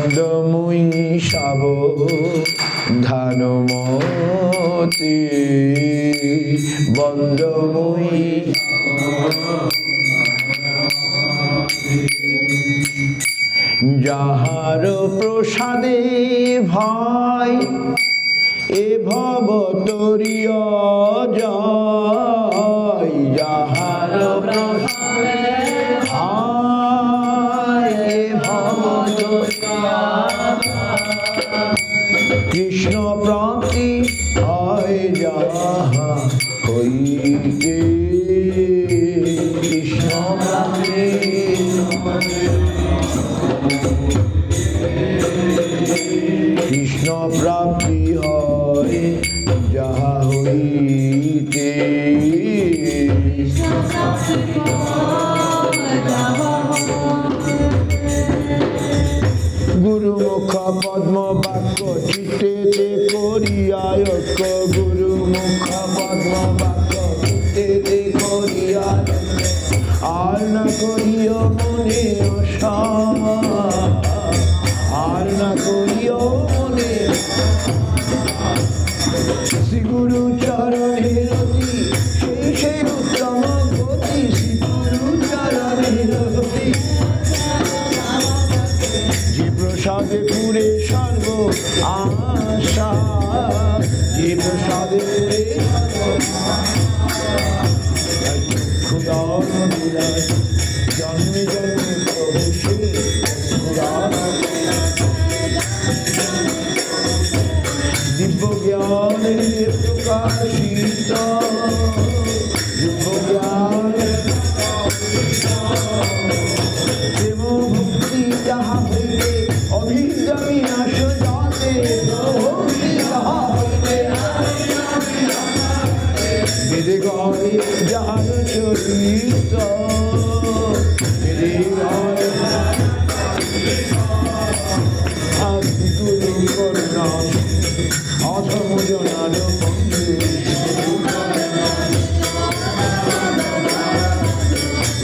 বন্দময়ী সাবধানমতি, বন্দময়ী যাহার প্রসাদে ভাই এ ভব তরিয় জয়, যাহার প্রসাদে ভাই এ ভব কৃষ্ণ প্রাপ্তি হয় যাহা হইতে, কৃষ্ণ প্রাপ্তি কৃষ্ণ প্রাপ্তি হয় যাহা হইতে, গুরুমুখ পদ্ম বাক্য চিত্তেতে করিয়ায়, গুরুমুখ পদ্ম বাক্য চিত্তেতে করিয়ায়, আর না করিও মনে অসামা, আর না করিও মনে শ্রী গুরু চরণের অতি, সেই সেই উত্তম গতি, শ্রী গুরু চরণের অতি, যে প্রসাদে পুরে সর্ব আশা, যে প্রসাদে পুরে জন্মে জন্মে প্রভু শ্রী দিব্য জ্ঞানের প্রকাশিত, দিব্য জ্ঞানের প্রেম ভক্তি যাহা হইতে অভিজ্ঞানী নাশ যাতে, ভক্তি যাহা হইতে বেদে গয়ে যাহার চরিত, বেদে গয়ে আদি গুরু করুণা অধম জনার বন্ধু,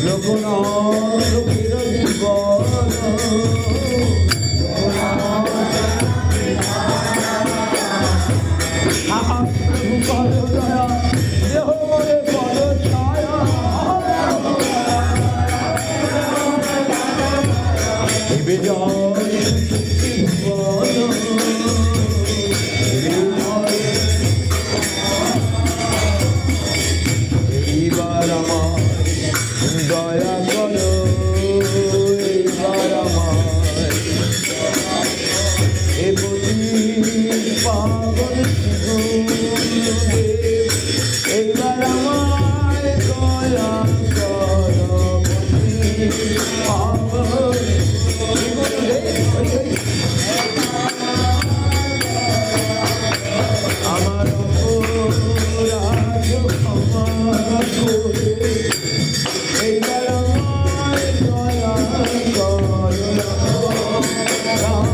লোকনাথ লোকের জীবন, পদ দয়া দেহ মনে পদ ছায়া, বিজয় এইবার আমার দয়া করো, এইবার আমার এ প্রতি পাগল এইবার আমার দয়া করো, পাগল আমার অপরাধ ক্ষমা করে, এইবার আমার দয়া করো রাম।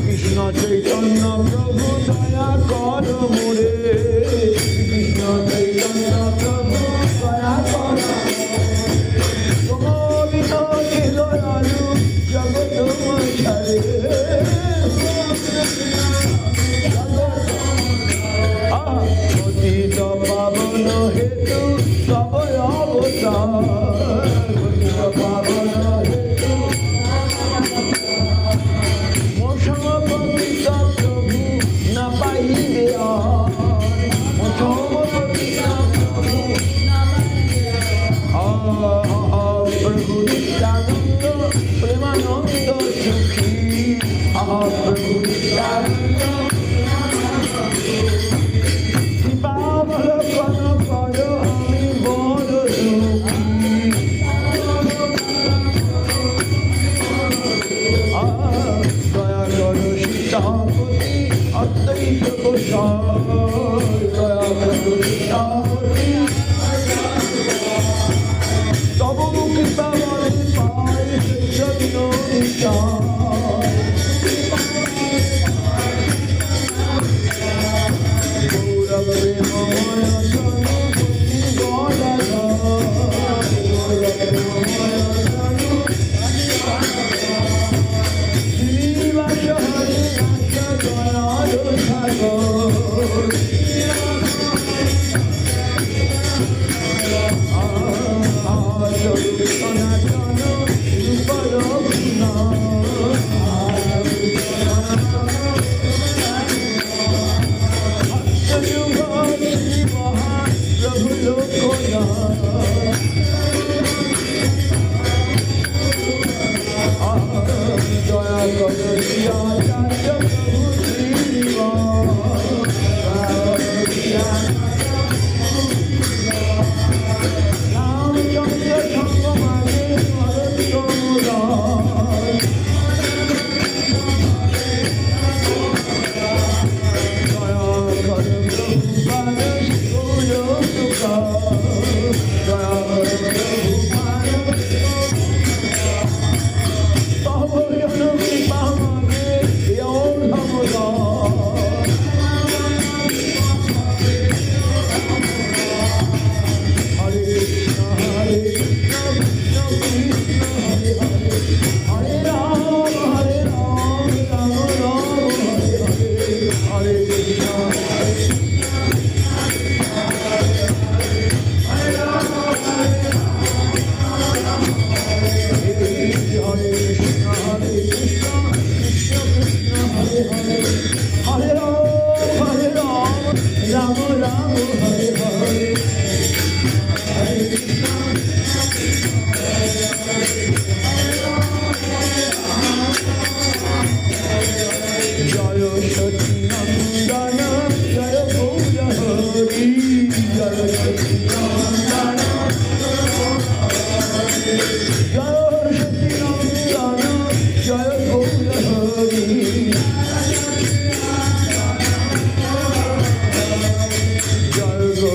কৃষ্ণ চৈতন্য প্রভু দয়া করো মোরে কৃষ্ণ চৈতন্য প্রভু দয়া কর তোমাবিত ছিল আলু জগৎ মশারে পতিত পাবন হেতু সব অবতার পতিত পাবন হেতু মোষম পতিত প্রভু না পাইবে মোষম পতিত প্রভু প্রভু নিত্যানন্দ প্রেমানন্দ সুখী প্রভু নিত্যানন্দ কৃপাবলম্বন কর আমি বড় দুঃখী দয়া কর সীতাপতি অদ্বৈত গোসাই দয়া কর সীতাপতি তব কৃপা বলে পাই যজ্ঞ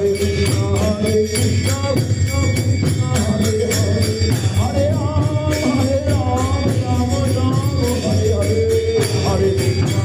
Hare Krishna, Hare Krishna, Krishna Krishna, Hare Hare, Hare Ram, Ram Ram, Hare Hare, Hare Krishna,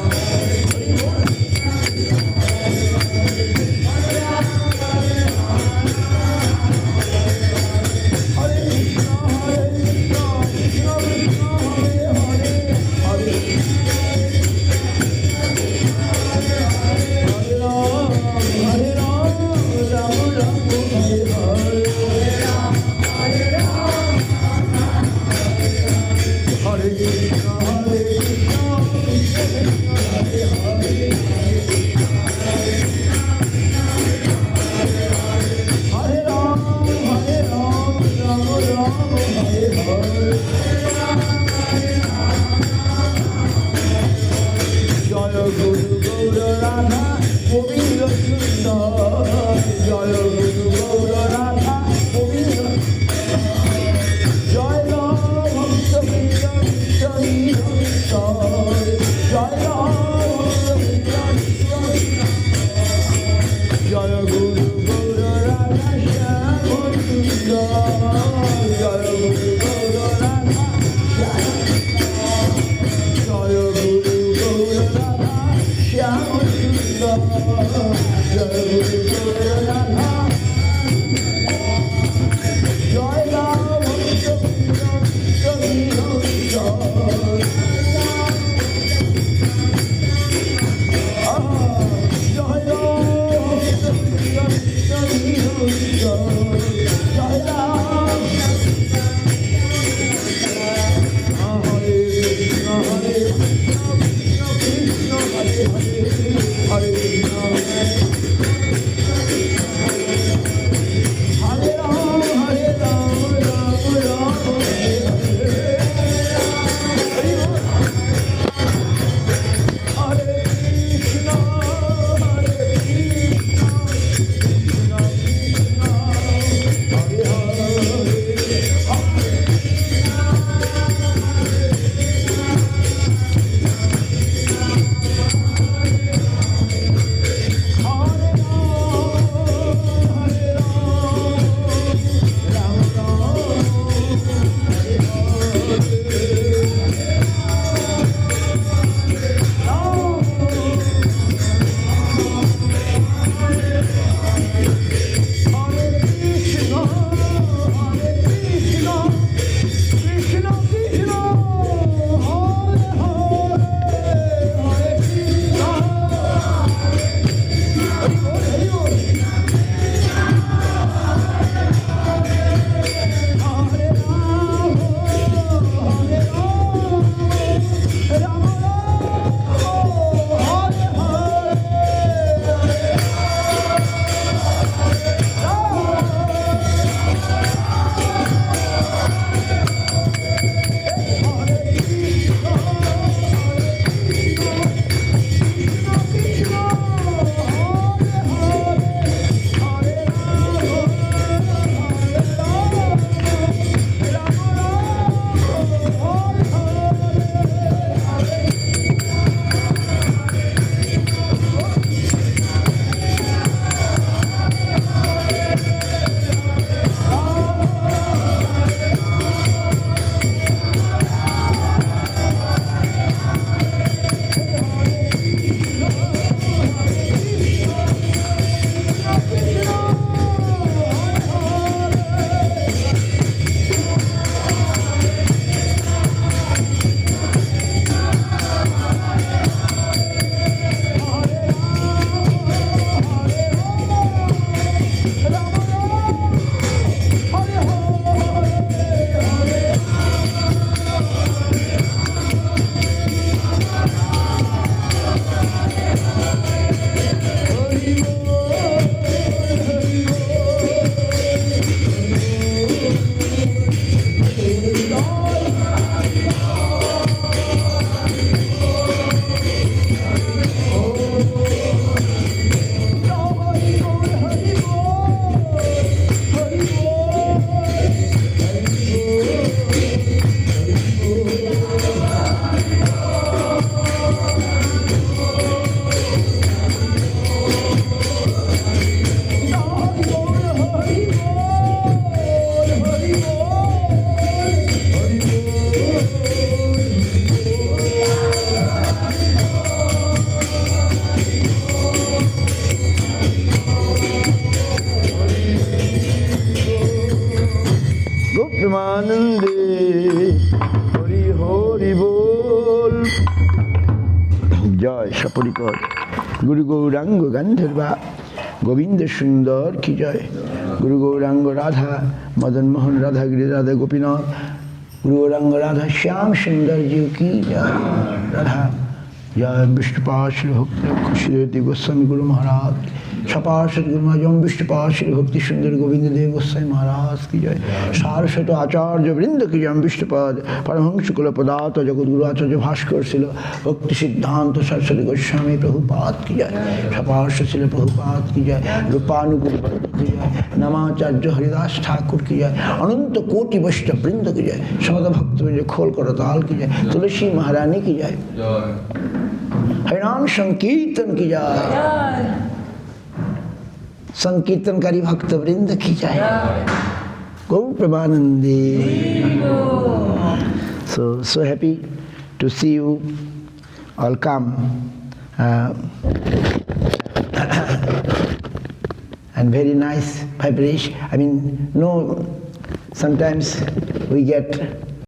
Pramanande Hari Hari Bol Jai Sapuripad Guru Gauranga Gandharva Govinda Sundar Ki Jai Guru Gauranga Radha Madan Mohan Radha Giri Radha Gopinath Guru Gauranga Radha Shyam Sundar Ji Ki Jai Radha Jai Vishnupad Shri Bhakti Kushirati Goswami Guru Maharaj Sapasat Guru Mahajam Vishnupad Shri Bhakti Sundar Govinda Dev Goswami Maharaj Ki Jai Saraswata Acharya Vrinda Ki Jai Vishnupad Paramahansa Kula Padata Jagat Guru Acharya Bhaskar Sila Bhakti Siddhanta Saraswati Goswami Prabhupada Ki Jai Sapasat Sila Prabhupada Ki Jai Rupanukul Ki Jai Namacharya Haridas Thakur Ki Jai Ananta Koti Vaishnav Vrinda Ki Jai Samada Bhakta Vijay Khol Karatal Ki Jai Tulasi Maharani Ki Jai Harinam Sankirtan Ki Jai Sankirtankari Bhakta Vrinda Ki Jai Gaur Premanande. So happy to see you all come and very nice vibration. I mean, no, sometimes we get